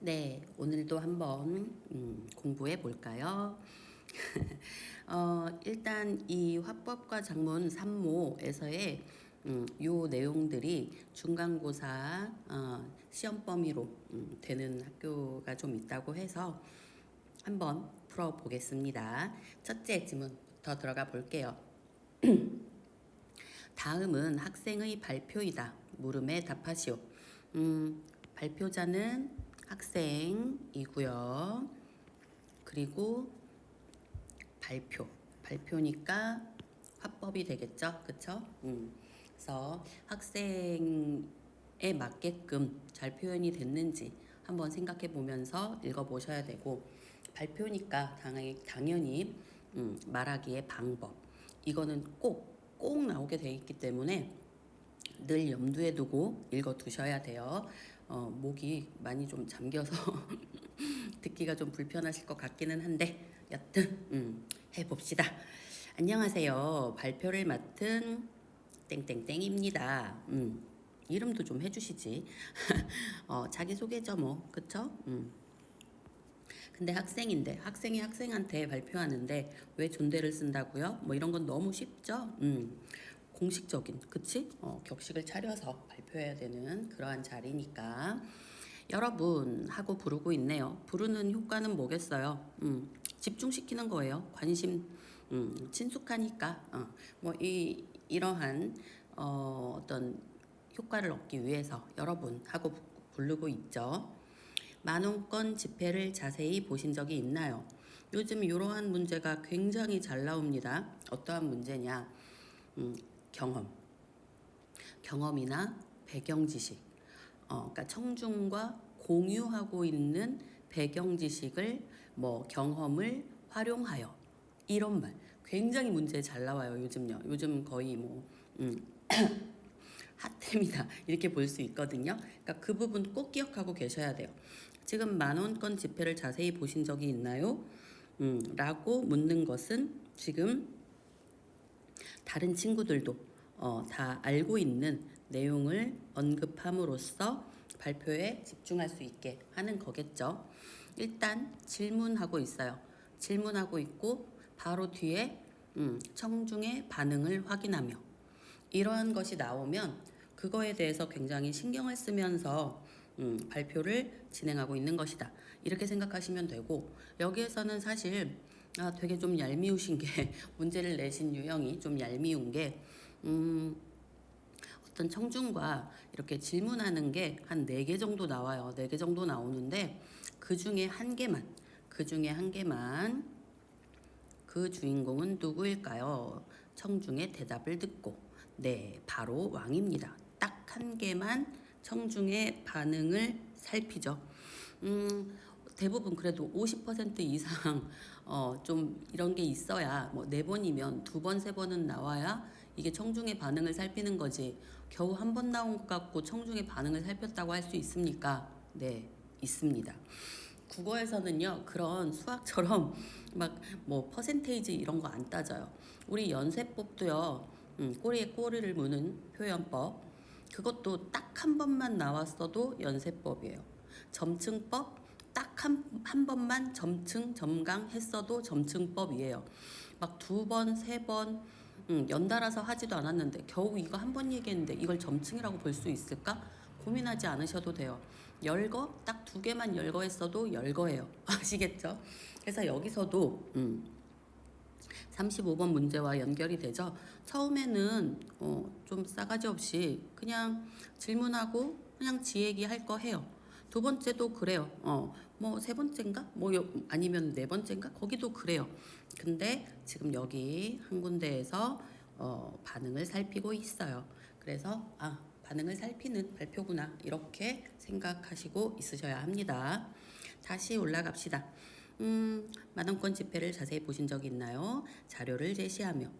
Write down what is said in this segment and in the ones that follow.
네, 오늘도 한번 공부해 볼까요? 일단 이 화법과 작문 3모에서의 요 내용들이 중간고사 시험 범위로 되는 학교가 좀 있다고 해서 한번 풀어보겠습니다. 첫째 질문부터 들어가 볼게요. 다음은 학생의 발표이다. 물음에 답하시오. 발표자는 학생이고요. 그리고 발표니까 화법이 되겠죠, 그쵸? 그래서 학생에 맞게끔 잘 표현이 됐는지 한번 생각해 보면서 읽어보셔야 되고, 발표니까 당연히 말하기의 방법, 이거는 꼭 나오게 돼 있기 때문에 늘 염두에 두고 읽어 두셔야 돼요. 목이 많이 좀 잠겨서 듣기가 좀 불편하실 것 같기는 한데 여튼 해봅시다. 안녕하세요. 발표를 맡은 땡땡땡입니다. 이름도 좀 해주시지. 자기소개죠 뭐, 그쵸? 근데 학생인데 학생이 학생한테 발표하는데 왜 존대를 쓴다고요? 뭐 이런 건 너무 쉽죠? 공식적인, 그치? 격식을 차려서 발표해야 되는 그러한 자리니까 여러분 하고 부르고 있네요. 부르는 효과는 뭐겠어요? 집중시키는 거예요. 관심, 친숙하니까. 뭐 이러한 어떤 효과를 얻기 위해서 여러분 하고 부르고 있죠. 만원권 지폐를 자세히 보신 적이 있나요? 요즘 이러한 문제가 굉장히 잘 나옵니다. 어떠한 문제냐? 경험이나 배경 지식, 그러니까 청중과 공유하고 있는 배경 지식을 뭐 경험을 활용하여 이런 말 굉장히 문제 잘 나와요. 요즘요. 요즘 거의 뭐 핫템이다 이렇게 볼 수 있거든요. 그러니까 그 부분 꼭 기억하고 계셔야 돼요. 지금 만원권 지폐를 자세히 보신 적이 있나요? 라고 묻는 것은 지금 다른 친구들도 다 알고 있는 내용을 언급함으로써 발표에 집중할 수 있게 하는 거겠죠. 일단 질문하고 있어요. 질문하고 있고 바로 뒤에 청중의 반응을 확인하며 이러한 것이 나오면 그거에 대해서 굉장히 신경을 쓰면서 발표를 진행하고 있는 것이다. 이렇게 생각하시면 되고, 여기에서는 사실 되게 좀 얄미우신 게 문제를 내신 유형이 좀 얄미운 게 어떤 청중과 이렇게 질문하는 게 한 4개 정도 나와요. 4개 정도 나오는데 그 중에 한 개만 그 주인공은 누구일까요? 청중의 대답을 듣고 네, 바로 왕입니다. 딱 한 개만 청중의 반응을 살피죠. 대부분 그래도 50% 이상 좀 이런 게 있어야 뭐 4번이면 2번, 3번은 나와야 이게 청중의 반응을 살피는 거지. 겨우 한 번 나온 것 같고 청중의 반응을 살폈다고 할 수 있습니까? 네, 있습니다. 국어에서는요 그런 수학처럼 막 뭐 퍼센테이지 이런 거 안 따져요. 우리 연세법도요 꼬리에 꼬리를 무는 표현법 그것도 딱 한 번만 나왔어도 연세법이에요. 점층법 딱 한 번만 점층 점강 했어도 점층법이에요. 막 2번, 3번 연달아서 하지도 않았는데 겨우 이거 한 번 얘기했는데 이걸 점층이라고 볼 수 있을까? 고민하지 않으셔도 돼요. 열거 딱 2개만 열거했어도 열거예요. 아시겠죠? 그래서 여기서도 35번 문제와 연결이 되죠. 처음에는 좀 싸가지 없이 그냥 질문하고 그냥 지 얘기 할 거 해요. 2번째도 그래요. 뭐 3번째인가? 뭐 아니면 4번째인가? 거기도 그래요. 근데 지금 여기 한 군데에서 반응을 살피고 있어요. 그래서 반응을 살피는 발표구나 이렇게 생각하시고 있으셔야 합니다. 다시 올라갑시다. 만원권 지폐를 자세히 보신 적이 있나요? 자료를 제시하며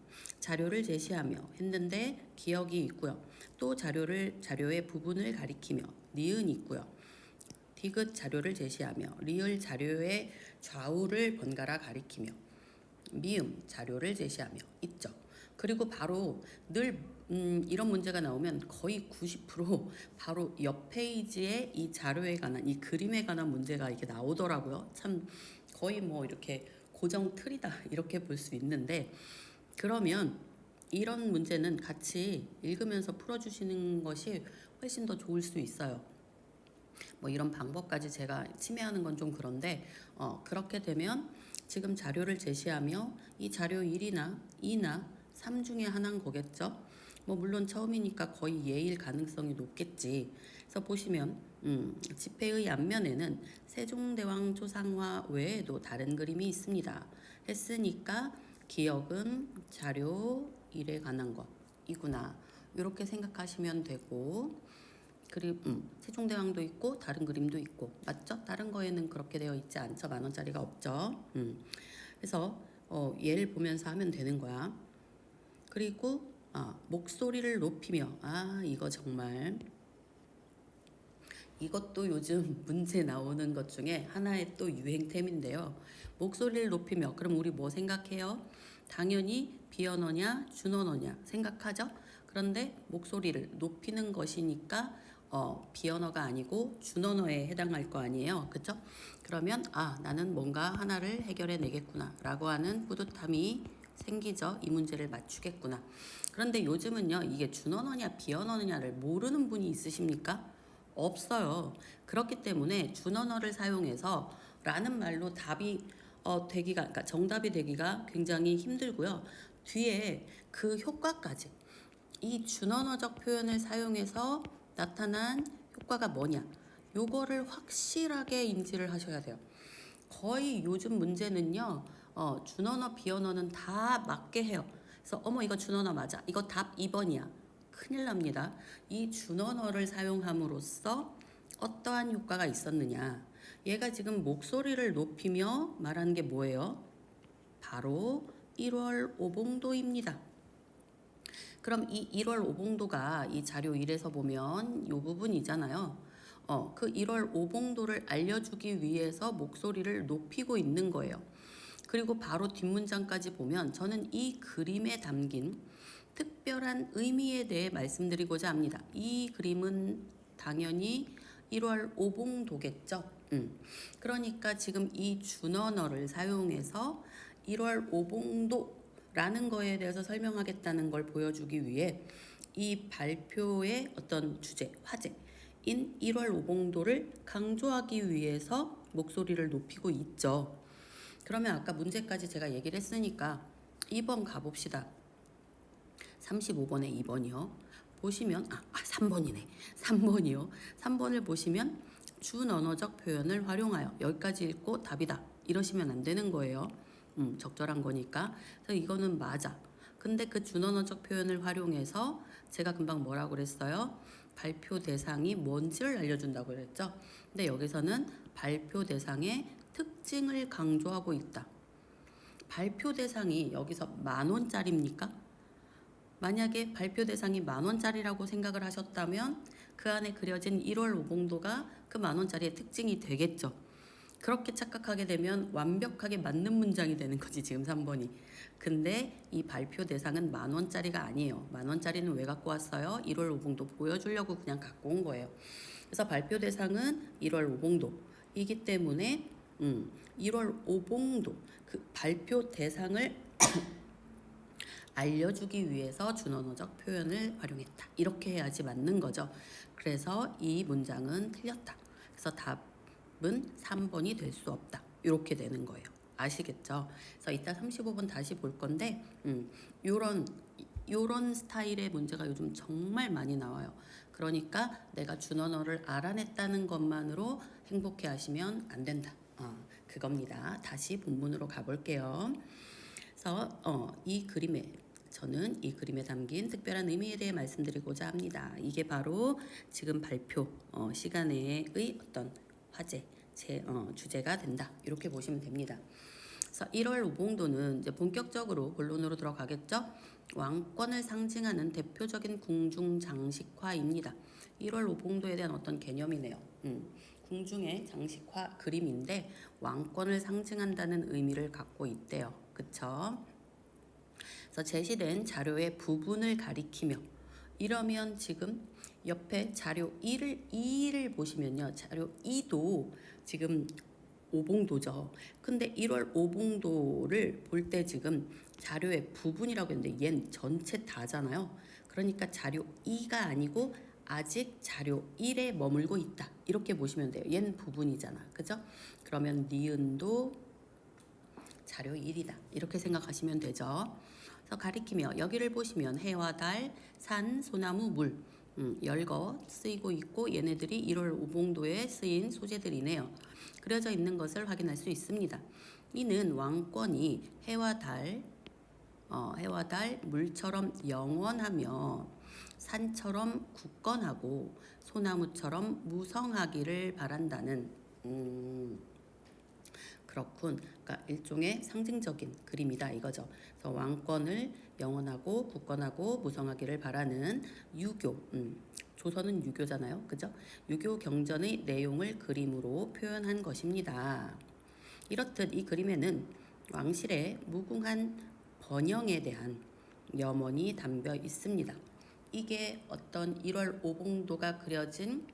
했는데 기억이 있고요. 또 자료의 부분을 가리키며 니은 있고요. 디귿 자료를 제시하며 리을 자료의 좌우를 번갈아 가리키며 미음 자료를 제시하며 있죠. 그리고 바로 늘 이런 문제가 나오면 거의 90% 바로 옆 페이지에 이 자료에 관한 이 그림에 관한 문제가 이렇게 나오더라고요. 참 거의 뭐 이렇게 고정 틀이다 이렇게 볼 수 있는데, 그러면 이런 문제는 같이 읽으면서 풀어주시는 것이 훨씬 더 좋을 수 있어요. 뭐 이런 방법까지 제가 침해하는 건 좀 그런데, 그렇게 되면 지금 자료를 제시하며 이 자료 1이나 2나 3 중에 하나인 거겠죠. 뭐 물론 처음이니까 거의 예일 가능성이 높겠지. 그래서 보시면 지폐의 앞면에는 세종대왕 초상화 외에도 다른 그림이 있습니다. 했으니까 기억은 자료 1에 관한 것이구나, 이렇게 생각하시면 되고, 그리고 세종대왕도 있고 다른 그림도 있고, 맞죠? 다른 거에는 그렇게 되어 있지 않죠. 10,000원짜리가 없죠. 그래서 얘를 보면서 하면 되는 거야. 그리고 목소리를 높이며, 이거 정말, 이것도 요즘 문제 나오는 것 중에 하나의 또 유행템인데요. 목소리를 높이며, 그럼 우리 뭐 생각해요? 당연히 비언어냐 준언어냐 생각하죠. 그런데 목소리를 높이는 것이니까 비언어가 아니고 준언어에 해당할 거 아니에요. 그렇죠? 그러면 나는 뭔가 하나를 해결해 내겠구나 라고 하는 뿌듯함이 생기죠. 이 문제를 맞추겠구나. 그런데 요즘은요, 이게 준언어냐 비언어냐를 모르는 분이 있으십니까? 없어요. 그렇기 때문에 준언어를 사용해서 라는 말로 답이 그러니까 정답이 되기가 굉장히 힘들고요. 뒤에 그 효과까지, 이 준언어적 표현을 사용해서 나타난 효과가 뭐냐, 요거를 확실하게 인지를 하셔야 돼요. 거의 요즘 문제는요, 준언어 비언어는 다 맞게 해요. 그래서 이거 준언어 맞아, 이거 답 2번이야, 큰일 납니다. 이 준언어를 사용함으로써 어떠한 효과가 있었느냐, 얘가 지금 목소리를 높이며 말하는 게 뭐예요? 바로 1월 오봉도입니다. 그럼 이 1월 오봉도가 이 자료 1에서 보면 이 부분이잖아요. 그 1월 오봉도를 알려주기 위해서 목소리를 높이고 있는 거예요. 그리고 바로 뒷문장까지 보면 저는 이 그림에 담긴 특별한 의미에 대해 말씀드리고자 합니다. 이 그림은 당연히 1월 오봉도겠죠. 그러니까 지금 이 준언어를 사용해서 1월 오봉도라는 거에 대해서 설명하겠다는 걸 보여주기 위해 이 발표의 어떤 주제, 화제인 1월 오봉도를 강조하기 위해서 목소리를 높이고 있죠. 그러면 아까 문제까지 제가 얘기를 했으니까 2번 가봅시다. 35번에 2번이요. 보시면 3번이네. 3번이요. 3번을 보시면 준언어적 표현을 활용하여, 여기까지 읽고 답이다 이러시면 안 되는 거예요. 적절한 거니까. 그래서 이거는 맞아. 근데 그 준언어적 표현을 활용해서 제가 금방 뭐라고 그랬어요? 발표 대상이 뭔지를 알려준다고 그랬죠. 근데 여기서는 발표 대상의 특징을 강조하고 있다. 발표 대상이 여기서 10,000원짜리입니까? 만약에 발표 대상이 10,000원짜리라고 생각을 하셨다면 그 안에 그려진 1월 오봉도가 그 10,000원짜리의 특징이 되겠죠. 그렇게 착각하게 되면 완벽하게 맞는 문장이 되는 거지, 지금 3번이. 근데 이 발표 대상은 10,000원짜리가 아니에요. 10,000원짜리는 왜 갖고 왔어요? 1월 오봉도 보여주려고 그냥 갖고 온 거예요. 그래서 발표 대상은 1월 오봉도이기 때문에 1월 오봉도, 그 발표 대상을 알려주기 위해서 준언어적 표현을 활용했다. 이렇게 해야지 맞는 거죠. 그래서 이 문장은 틀렸다. 그래서 답은 3번이 될 수 없다. 이렇게 되는 거예요. 아시겠죠? 그래서 이따 35번 다시 볼 건데 요런 스타일의 문제가 요즘 정말 많이 나와요. 그러니까 내가 준언어를 알아냈다는 것만으로 행복해 하시면 안 된다. 그겁니다. 다시 본문으로 가볼게요. 그래서 저는 이 그림에 담긴 특별한 의미에 대해 말씀드리고자 합니다. 이게 바로 지금 발표 시간의 어떤 화제, 주제가 된다. 이렇게 보시면 됩니다. 그래서 1월 오봉도는 이제 본격적으로 본론으로 들어가겠죠. 왕권을 상징하는 대표적인 궁중 장식화입니다. 1월 오봉도에 대한 어떤 개념이네요. 궁중의 장식화 그림인데 왕권을 상징한다는 의미를 갖고 있대요. 그쵸? 그래서 제시된 자료의 부분을 가리키며 이러면 지금 옆에 자료 2를 보시면요. 자료 2도 지금 오봉도죠. 근데 1월 오봉도를 볼 때 지금 자료의 부분이라고 했는데 얜 전체 다잖아요. 그러니까 자료 2가 아니고 아직 자료 1에 머물고 있다. 이렇게 보시면 돼요. 얜 부분이잖아. 그죠? 그러면 니은도 자료 1이다. 이렇게 생각하시면 되죠. 그래서 가리키며 여기를 보시면 해와 달, 산, 소나무, 물 열거 쓰이고 있고 얘네들이 1월 오봉도에 쓰인 소재들이네요. 그려져 있는 것을 확인할 수 있습니다. 이는 왕권이 해와 달, 물처럼 영원하며 산처럼 굳건하고 소나무처럼 무성하기를 바란다는 그렇군. 그러니까 일종의 상징적인 그림이다 이거죠. 그래서 왕권을 영원하고 굳건하고 무성하기를 바라는 유교. 조선은 유교잖아요. 그죠? 유교 경전의 내용을 그림으로 표현한 것입니다. 이렇듯 이 그림에는 왕실의 무궁한 번영에 대한 염원이 담겨 있습니다. 이게 어떤 1월 오봉도가 그려진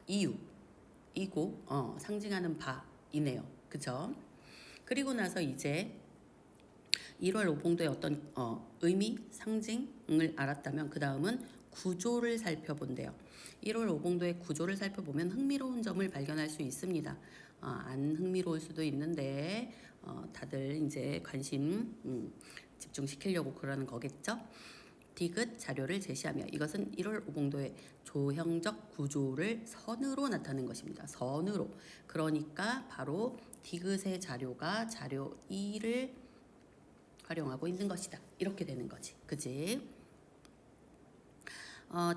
이유이고 상징하는 바이네요. 그죠? 그리고 나서 이제 1월 오봉도의 어떤 의미, 상징을 알았다면 그 다음은 구조를 살펴본대요. 1월 오봉도의 구조를 살펴보면 흥미로운 점을 발견할 수 있습니다. 안 흥미로울 수도 있는데 다들 이제 관심 집중시키려고 그러는 거겠죠. 디귿 자료를 제시하며 이것은 1월 오봉도의 조형적 구조를 선으로 나타낸 것입니다. 선으로. 그러니까 바로 디귿의 자료가 자료 2를 활용하고 있는 것이다. 이렇게 되는 거지. 그지?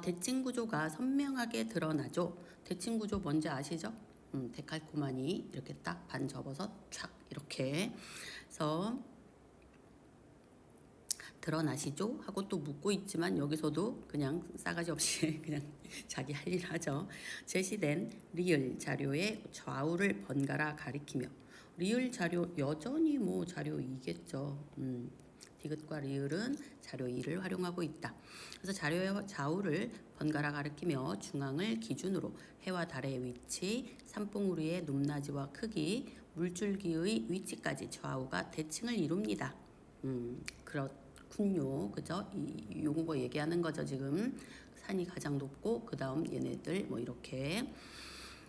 대칭 구조가 선명하게 드러나죠. 대칭 구조 뭔지 아시죠? 데칼코마니 이렇게 딱 반 접어서 촥 이렇게 해서 드러나시죠? 하고 또 묻고 있지만 여기서도 그냥 싸가지 없이 그냥 자기 할 일 하죠. 제시된 리을 자료의 좌우를 번갈아 가리키며 리을 자료 여전히 뭐 자료 2겠죠. 디귿과 리을은 자료 2를 활용하고 있다. 그래서 자료의 좌우를 번갈아 가리키며 중앙을 기준으로 해와 달의 위치, 산봉우리의 높낮이와 크기, 물줄기의 위치까지 좌우가 대칭을 이룹니다. 그렇군요. 그죠? 요거 얘기하는 거죠. 지금 산이 가장 높고 그 다음 얘네들 뭐 이렇게.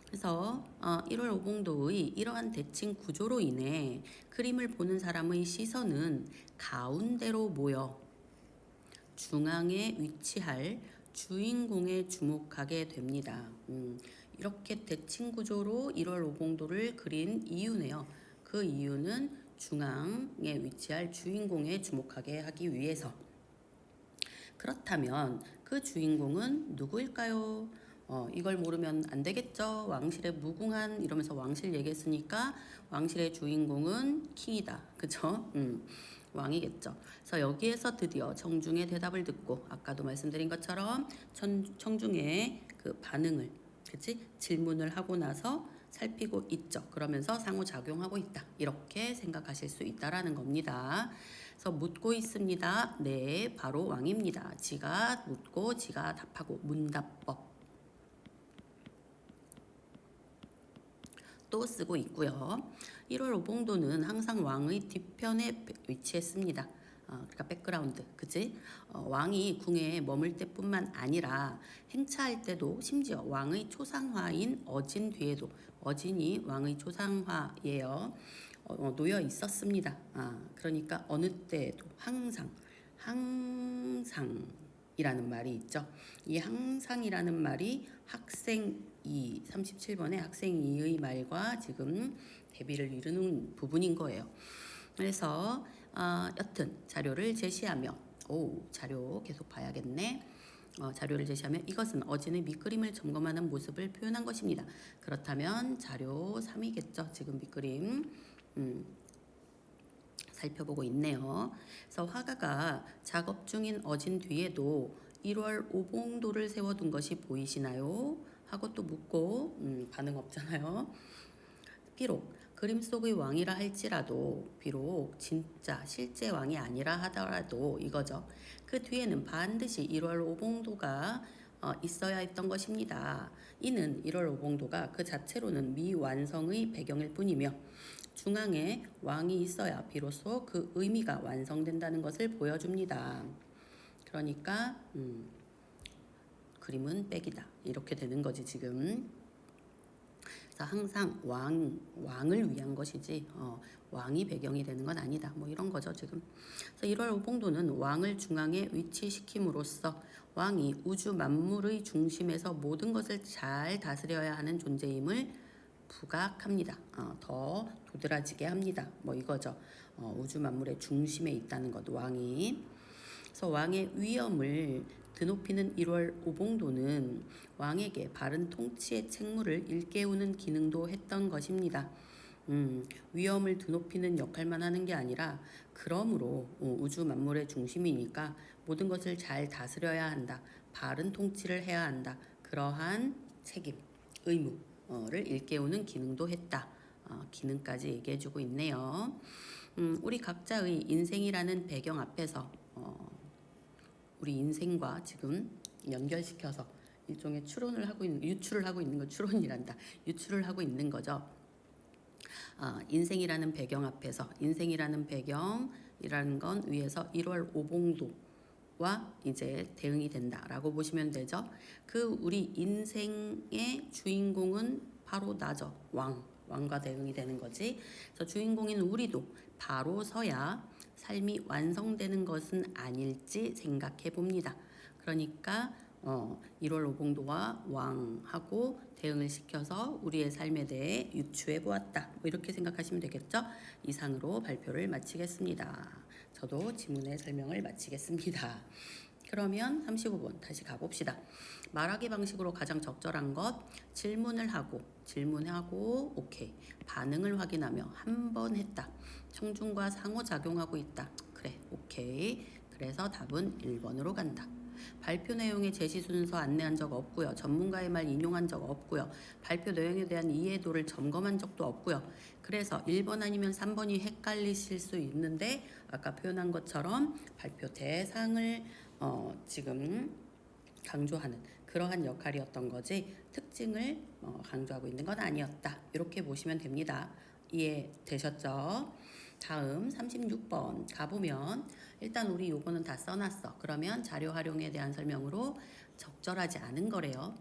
그래서 1월 오봉도의 이러한 대칭 구조로 인해 그림을 보는 사람의 시선은 가운데로 모여 중앙에 위치할 주인공에 주목하게 됩니다. 이렇게 대칭 구조로 1월 오봉도를 그린 이유네요. 그 이유는 중앙에 위치할 주인공에 주목하게 하기 위해서. 그렇다면 그 주인공은 누구일까요? 이걸 모르면 안 되겠죠. 왕실의 무궁한 이러면서 왕실 얘기했으니까 왕실의 주인공은 킹이다. 그죠? 왕이겠죠. 그래서 여기에서 드디어 청중의 대답을 듣고 아까도 말씀드린 것처럼 청중의 그 반응을 그치? 질문을 하고 나서 살피고 있죠. 그러면서 상호작용하고 있다. 이렇게 생각하실 수 있다라는 겁니다. 그래서 묻고 있습니다. 네, 바로 왕입니다. 지가 묻고 지가 답하고 문답법 또 쓰고 있고요. 1월 오봉도는 항상 왕의 뒤편에 위치했습니다. 그러니까 백그라운드, 그치? 왕이 궁에 머물 때뿐만 아니라 행차할 때도 심지어 왕의 초상화인 어진 뒤에도 어진이 왕의 초상화예요. 놓여 있었습니다. 그러니까 어느 때에도 항상이라는 말이 있죠. 이 항상이라는 말이 학생 37번의 학생 2의 말과 지금 대비를 이루는 부분인 거예요. 그래서 여튼 자료를 제시하며 자료 계속 봐야겠네. 자료를 제시하며 이것은 어진의 밑그림을 점검하는 모습을 표현한 것입니다. 그렇다면 자료 3이겠죠. 지금 밑그림 살펴보고 있네요. 그래서 화가가 작업 중인 어진 뒤에도 1월 오봉도를 세워둔 것이 보이시나요? 하고 또 묻고 반응 없잖아요. 비록 그림 속의 왕이라 할지라도 비록 진짜 실제 왕이 아니라 하더라도 이거죠. 그 뒤에는 반드시 1월 오봉도가 있어야 했던 것입니다. 이는 1월 오봉도가 그 자체로는 미완성의 배경일 뿐이며 중앙에 왕이 있어야 비로소 그 의미가 완성된다는 것을 보여줍니다. 그러니까 그림은 빽이다. 이렇게 되는 거지 지금. 그래서 항상 왕을 위한 것이지 왕이 배경이 되는 건 아니다. 뭐 이런 거죠 지금. 그래서 1월 오봉도는 왕을 중앙에 위치시킴으로써 왕이 우주 만물의 중심에서 모든 것을 잘 다스려야 하는 존재임을 부각합니다. 더 도드라지게 합니다. 뭐 이거죠. 우주 만물의 중심에 있다는 것 왕이. 그래서 왕의 위엄을 드높이는 1월 오봉도는 왕에게 바른 통치의 책무를 일깨우는 기능도 했던 것입니다. 위엄을 드높이는 역할만 하는 게 아니라 그러므로 우주 만물의 중심이니까 모든 것을 잘 다스려야 한다. 바른 통치를 해야 한다. 그러한 책임, 의무를 일깨우는 기능도 했다. 기능까지 얘기해주고 있네요. 우리 각자의 인생이라는 배경 앞에서 우리 인생과 지금 연결시켜서 일종의 추론을 하고 있는, 유추를 하고 있는 거, 추론이란다. 유추를 하고 있는 거죠. 인생이라는 배경 앞에서, 인생이라는 배경이라는 건 위에서 1월 오봉도와 이제 대응이 된다라고 보시면 되죠. 그 우리 인생의 주인공은 바로 나죠. 왕과 대응이 되는 거지. 그래서 주인공인 우리도 바로 서야 삶이 완성되는 것은 아닐지 생각해 봅니다. 그러니까 1월 오봉도와 왕하고 대응을 시켜서 우리의 삶에 대해 유추해 보았다. 뭐 이렇게 생각하시면 되겠죠? 이상으로 발표를 마치겠습니다. 저도 지문의 설명을 마치겠습니다. 그러면 35번 다시 가봅시다. 말하기 방식으로 가장 적절한 것, 질문하고 오케이. 반응을 확인하며 한 번 했다. 청중과 상호작용하고 있다. 그래, 오케이. 그래서 답은 1번으로 간다. 발표 내용의 제시 순서 안내한 적 없고요. 전문가의 말 인용한 적 없고요. 발표 내용에 대한 이해도를 점검한 적도 없고요. 그래서 1번 아니면 3번이 헷갈리실 수 있는데 아까 표현한 것처럼 발표 대상을 지금 강조하는 그러한 역할이었던 거지 특징을 강조하고 있는 건 아니었다. 이렇게 보시면 됩니다. 이해되셨죠? 다음 36번 가보면 일단 우리 요거는 다 써놨어. 그러면 자료 활용에 대한 설명으로 적절하지 않은 거래요.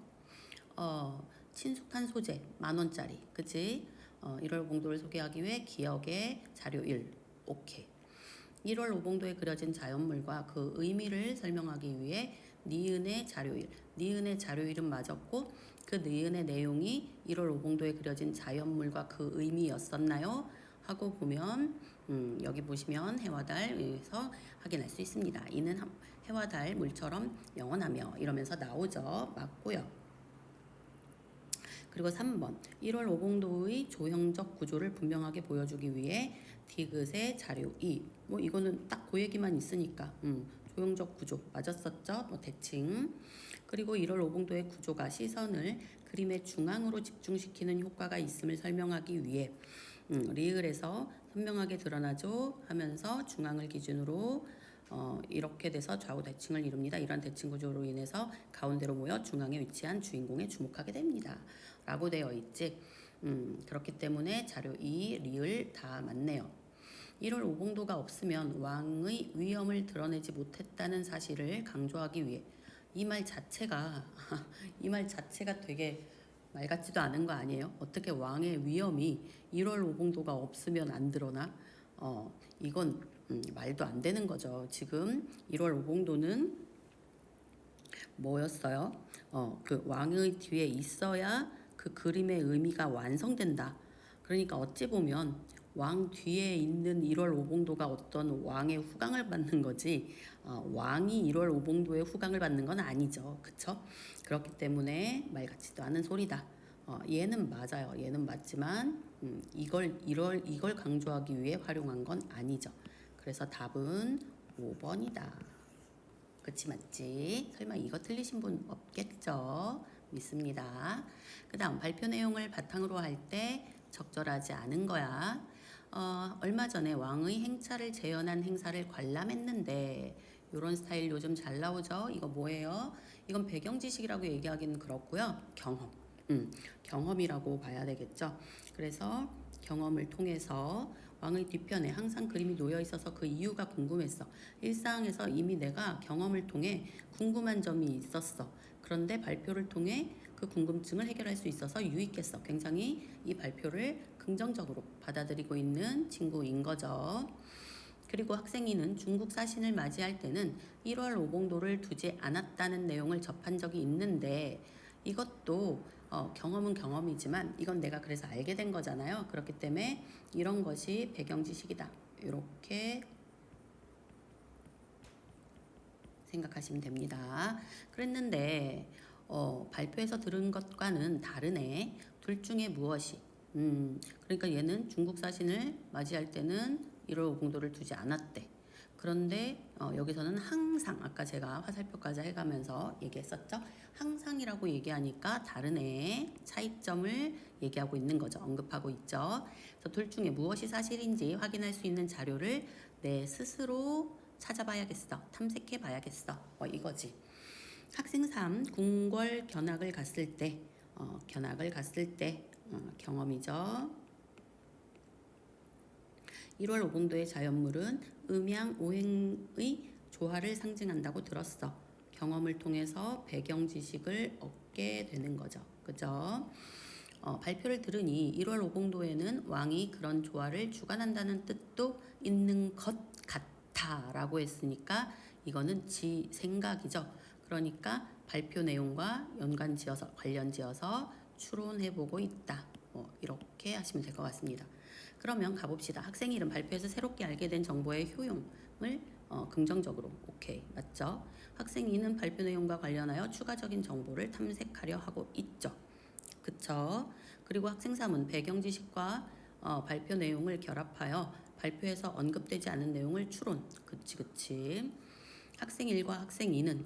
친숙한 소재 10,000원짜리 그치? 1월 오봉도를 소개하기 위해 기억의 자료 1 오케이. 1월 오봉도에 그려진 자연물과 그 의미를 설명하기 위해 니은의 자료 1 니은의 자료 1은 맞았고 그 니은의 내용이 1월 오봉도에 그려진 자연물과 그 의미였었나요? 하고 보면 여기 보시면 해와 달에서 확인할 수 있습니다. 이는 해와 달 물처럼 영원하며 이러면서 나오죠. 맞고요. 그리고 3번 1월 오봉도의 조형적 구조를 분명하게 보여주기 위해 디귿의 자료 2. 뭐 이거는 딱 그 얘기만 있으니까 조형적 구조 맞았었죠. 뭐 대칭. 그리고 1월 오봉도의 구조가 시선을 그림의 중앙으로 집중시키는 효과가 있음을 설명하기 위해 리을에서 선명하게 드러나죠 하면서 중앙을 기준으로 이렇게 돼서 좌우 대칭을 이룹니다. 이런 대칭 구조로 인해서 가운데로 모여 중앙에 위치한 주인공에 주목하게 됩니다. 라고 되어 있지. 그렇기 때문에 자료 2, 리을 다 맞네요. 1월 오봉도가 없으면 왕의 위엄을 드러내지 못했다는 사실을 강조하기 위해 이 말 자체가 되게 말 같지도 않은 거 아니에요? 어떻게 왕의 위엄이 1월 오봉도가 없으면 안 드러나? 이건 말도 안 되는 거죠. 지금 1월 오봉도는 뭐였어요? 그 왕의 뒤에 있어야 그 그림의 의미가 완성된다. 그러니까 어찌 보면 왕 뒤에 있는 1월 오봉도가 어떤 왕의 후광을 받는 거지 왕이 1월 오봉도의 후광을 받는 건 아니죠. 그쵸? 그렇기 때문에 말 같지도 않은 소리다. 얘는 맞아요. 얘는 맞지만 이걸 강조하기 위해 활용한 건 아니죠. 그래서 답은 5번이다. 그치 맞지? 설마 이거 틀리신 분 없겠죠? 믿습니다. 그 다음 발표 내용을 바탕으로 할 때 적절하지 않은 거야. 얼마 전에 왕의 행차를 재현한 행사를 관람했는데 이런 스타일 요즘 잘 나오죠. 이거 뭐예요? 이건 배경 지식이라고 얘기하기는 그렇고요. 경험. 경험이라고 봐야 되겠죠. 그래서 경험을 통해서 왕의 뒤편에 항상 그림이 놓여 있어서 그 이유가 궁금했어. 일상에서 이미 내가 경험을 통해 궁금한 점이 있었어. 그런데 발표를 통해 그 궁금증을 해결할 수 있어서 유익했어. 굉장히 이 발표를 긍정적으로 받아들이고 있는 친구인 거죠. 그리고 학생이는 중국 사신을 맞이할 때는 1월 오봉도를 두지 않았다는 내용을 접한 적이 있는데 이것도 경험은 경험이지만 이건 내가 그래서 알게 된 거잖아요. 그렇기 때문에 이런 것이 배경 지식이다. 이렇게 생각하시면 됩니다. 그랬는데 발표에서 들은 것과는 다르네. 둘 중에 무엇이? 그러니까 얘는 중국 사신을 맞이할 때는 1월 오공도를 두지 않았대. 그런데 여기서는 항상 아까 제가 화살표까지 해가면서 얘기했었죠. 항상이라고 얘기하니까 다르네. 차이점을 얘기하고 있는 거죠. 언급하고 있죠. 그래서 둘 중에 무엇이 사실인지 확인할 수 있는 자료를 내 스스로 찾아봐야겠어. 탐색해 봐야겠어. 이거지. 학생 3 궁궐 견학을 갔을 때 경험이죠. 1월 오봉도의 자연물은 음양 오행의 조화를 상징한다고 들었어. 경험을 통해서 배경 지식을 얻게 되는 거죠. 그죠? 발표를 들으니 1월 오봉도에는 왕이 그런 조화를 주관한다는 뜻도 있는 것 같아 라고 했으니까 이거는 지 생각이죠. 그러니까 발표 내용과 연관지어서 관련지어서 추론해보고 있다. 이렇게 하시면 될 것 같습니다. 그러면 가봅시다. 학생 이름 발표에서 새롭게 알게 된 정보의 효용을 긍정적으로 오케이 맞죠? 학생 2는 발표 내용과 관련하여 추가적인 정보를 탐색하려 하고 있죠. 그쵸? 그리고 학생 3은 배경 지식과 발표 내용을 결합하여 발표에서 언급되지 않은 내용을 추론. 그치. 학생 1과 학생 2는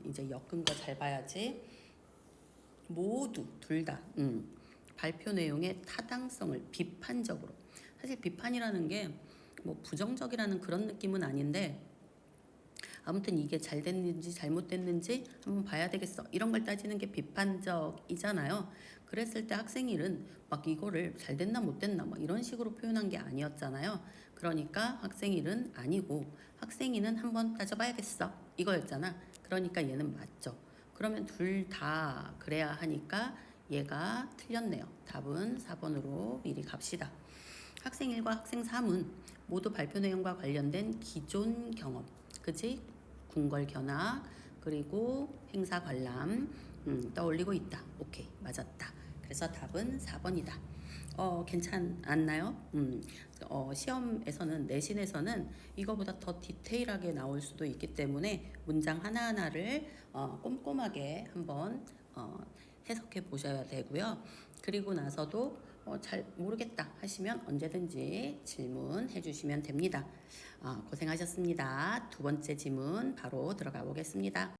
이제 엮은 거 잘 봐야지. 모두 둘 다 발표 내용의 타당성을 비판적으로. 사실 비판이라는 게 뭐 부정적이라는 그런 느낌은 아닌데 아무튼 이게 잘 됐는지 잘못됐는지 한번 봐야 되겠어. 이런 걸 따지는 게 비판적이잖아요. 그랬을 때 학생 1은 막 이거를 잘 됐나 못 됐나 막 이런 식으로 표현한 게 아니었잖아요. 그러니까 학생 1은 아니고 학생 2는 한번 따져봐야겠어. 이거였잖아. 그러니까 얘는 맞죠. 그러면 둘 다 그래야 하니까 얘가 틀렸네요. 답은 4번으로 미리 갑시다. 학생 1과 학생 3은 모두 발표 내용과 관련된 기존 경험, 그치? 궁궐 견학, 그리고 행사 관람 떠올리고 있다. 오케이, 맞았다. 그래서 답은 4번이다. 괜찮았나요? 시험에서는 내신에서는 이거보다 더 디테일하게 나올 수도 있기 때문에 문장 하나하나를 꼼꼼하게 한번 해석해 보셔야 되고요. 그리고 나서도 잘 모르겠다 하시면 언제든지 질문해 주시면 됩니다. 고생하셨습니다. 두 번째 질문 바로 들어가 보겠습니다.